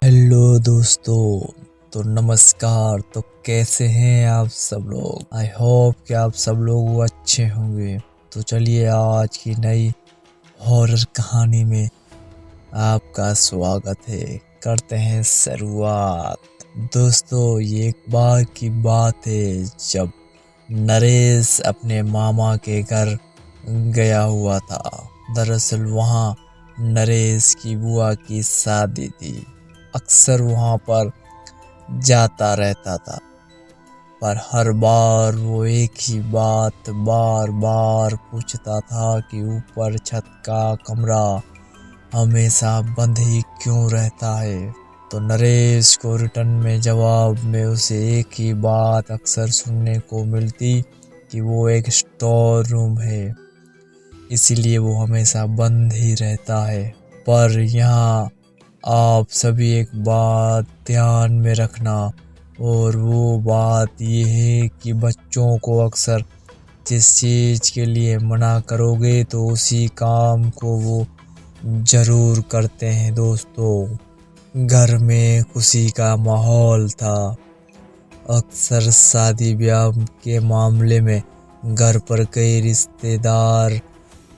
Hello दोस्तों। तो नमस्कार। तो कैसे हैं आप सब लोग। आई होप कि आप सब लोग अच्छे होंगे। तो चलिए आज की नई हॉरर कहानी में आपका स्वागत है। करते हैं शुरुआत। दोस्तों ये एक बार की बात है जब नरेश अपने मामा के घर गया हुआ था। दरअसल वहाँ नरेश की बुआ की शादी थी। अक्सर वहाँ पर जाता रहता था, पर हर बार वो एक ही बात बार बार पूछता था कि ऊपर छत का कमरा हमेशा बंद ही क्यों रहता है। तो नरेश को रिटर्न में जवाब में उसे एक ही बात अक्सर सुनने को मिलती कि वो एक स्टोर रूम है, इसीलिए वो हमेशा बंद ही रहता है। पर यहाँ आप सभी एक बात ध्यान में रखना, और वो बात ये है कि बच्चों को अक्सर जिस चीज़ के लिए मना करोगे तो उसी काम को वो ज़रूर करते हैं। दोस्तों घर में खुशी का माहौल था। अक्सर शादी ब्याह के मामले में घर पर कई रिश्तेदार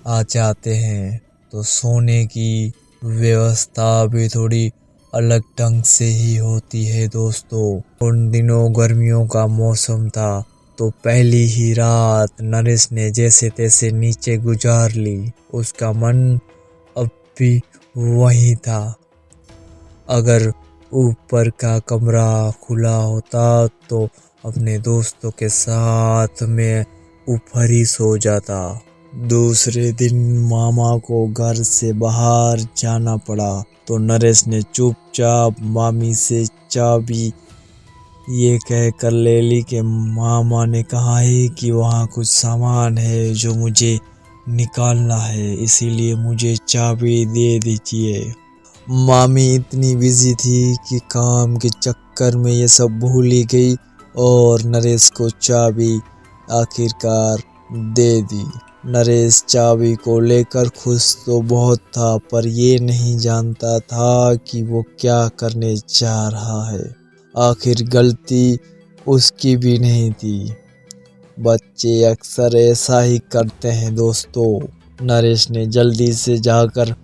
आ जाते हैं, तो सोने की व्यवस्था भी थोड़ी अलग ढंग से ही होती है। दोस्तों उन दिनों गर्मियों का मौसम था, तो पहली ही रात नरेश ने जैसे तैसे नीचे गुजार ली। उसका मन अब भी वही था। अगर ऊपर का कमरा खुला होता तो अपने दोस्तों के साथ में ऊपर ही सो जाता। दूसरे दिन मामा को घर से बाहर जाना पड़ा, तो नरेश ने चुपचाप मामी से चाबी ये कहकर ले ली कि मामा ने कहा है कि वहाँ कुछ सामान है जो मुझे निकालना है, इसीलिए मुझे चाबी दे दीजिए। मामी इतनी बिजी थी कि काम के चक्कर में ये सब भूल ही गई और नरेश को चाबी आखिरकार दे दी। नरेश चाबी को लेकर खुश तो बहुत था, पर ये नहीं जानता था कि वो क्या करने जा रहा है। आखिर गलती उसकी भी नहीं थी। बच्चे अक्सर ऐसा ही करते हैं। दोस्तों नरेश ने जल्दी से जाकर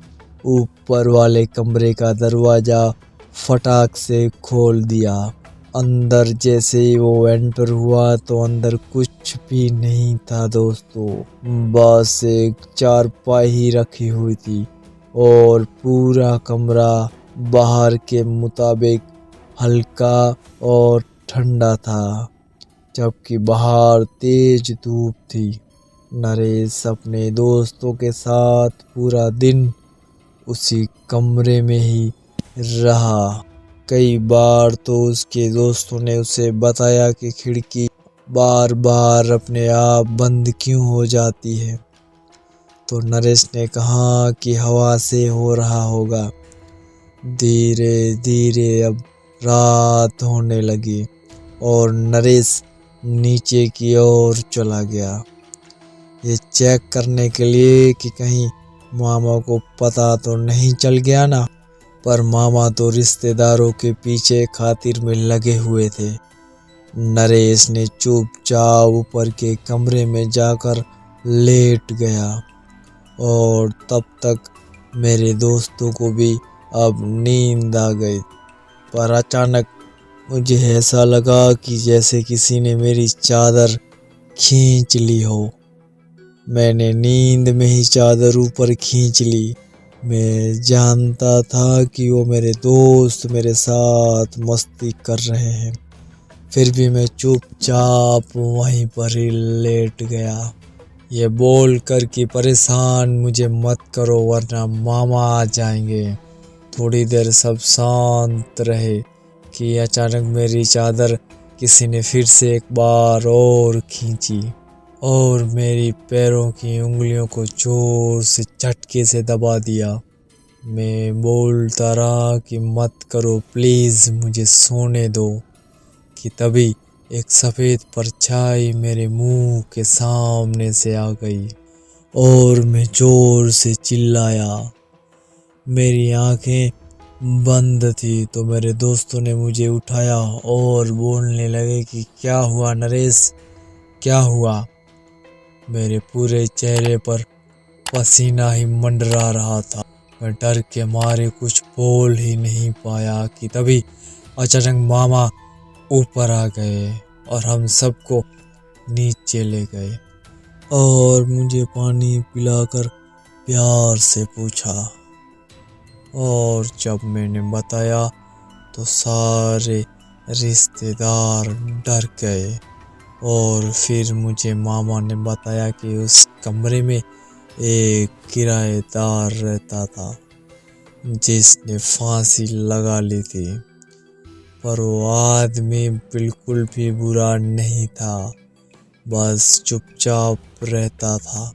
ऊपर वाले कमरे का दरवाजा फटाक से खोल दिया। अंदर जैसे ही वो एंटर हुआ तो अंदर कुछ भी नहीं था। दोस्तों बस एक चारपाई ही रखी हुई थी और पूरा कमरा बाहर के मुताबिक हल्का और ठंडा था, जबकि बाहर तेज धूप थी। नरेश अपने दोस्तों के साथ पूरा दिन उसी कमरे में ही रहा। कई बार तो उसके दोस्तों ने उसे बताया कि खिड़की बार बार अपने आप बंद क्यों हो जाती है, तो नरेश ने कहा कि हवा से हो रहा होगा। धीरे धीरे अब रात होने लगी और नरेश नीचे की ओर चला गया, ये चेक करने के लिए कि कहीं मामा को पता तो नहीं चल गया ना। पर मामा तो रिश्तेदारों के पीछे खातिर में लगे हुए थे। नरेश ने चुपचाप ऊपर के कमरे में जाकर लेट गया और तब तक मेरे दोस्तों को भी अब नींद आ गई। पर अचानक मुझे ऐसा लगा कि जैसे किसी ने मेरी चादर खींच ली हो। मैंने नींद में ही चादर ऊपर खींच ली। मैं जानता था कि वो मेरे दोस्त मेरे साथ मस्ती कर रहे हैं, फिर भी मैं चुपचाप वहीं पर ही लेट गया, ये बोल कर कि परेशान मुझे मत करो वरना मामा आ जाएंगे। थोड़ी देर सब शांत रहे कि अचानक मेरी चादर किसी ने फिर से एक बार और खींची और मेरी पैरों की उंगलियों को जोर से झटके से दबा दिया। मैं बोलता रहा कि मत करो प्लीज़, मुझे सोने दो, कि तभी एक सफ़ेद परछाई मेरे मुंह के सामने से आ गई और मैं जोर से चिल्लाया। मेरी आंखें बंद थी तो मेरे दोस्तों ने मुझे उठाया और बोलने लगे कि क्या हुआ नरेश, क्या हुआ। मेरे पूरे चेहरे पर पसीना ही मंडरा रहा था। मैं डर के मारे कुछ बोल ही नहीं पाया कि तभी अचानक मामा ऊपर आ गए और हम सबको नीचे ले गए और मुझे पानी पिलाकर प्यार से पूछा। और जब मैंने बताया तो सारे रिश्तेदार डर गए और फिर मुझे मामा ने बताया कि उस कमरे में एक किराएदार रहता था जिसने फांसी लगा ली थी, पर वो आदमी बिल्कुल भी बुरा नहीं था, बस चुपचाप रहता था,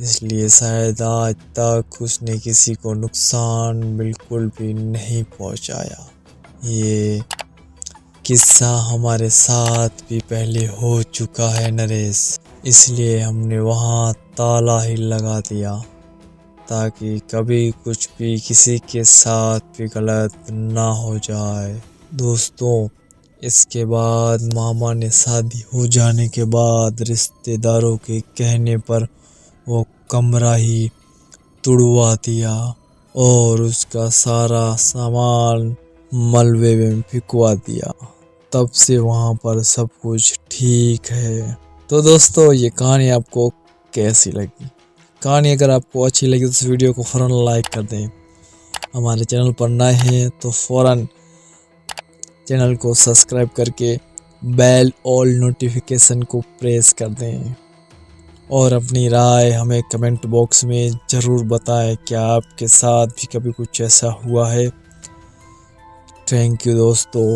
इसलिए शायद आज तक उसने किसी को नुकसान बिल्कुल भी नहीं पहुंचाया। ये किस्सा हमारे साथ भी पहले हो चुका है नरेश, इसलिए हमने वहाँ ताला ही लगा दिया ताकि कभी कुछ भी किसी के साथ भी गलत ना हो जाए। दोस्तों, इसके बाद मामा ने शादी हो जाने के बाद रिश्तेदारों के कहने पर वो कमरा ही तुड़वा दिया और उसका सारा सामान मलबे में फेंकवा दिया। तब से वहाँ पर सब कुछ ठीक है। तो दोस्तों, ये कहानी आपको कैसी लगी? कहानी अगर आपको अच्छी लगी तो इस वीडियो को फ़ौरन लाइक कर दें। हमारे चैनल पर नए हैं तो फ़ौरन चैनल को सब्सक्राइब करके बेल ऑल नोटिफिकेशन को प्रेस कर दें और अपनी राय हमें कमेंट बॉक्स में ज़रूर बताएं क्या आपके साथ भी कभी कुछ ऐसा हुआ है। थैंक यू दोस्तों।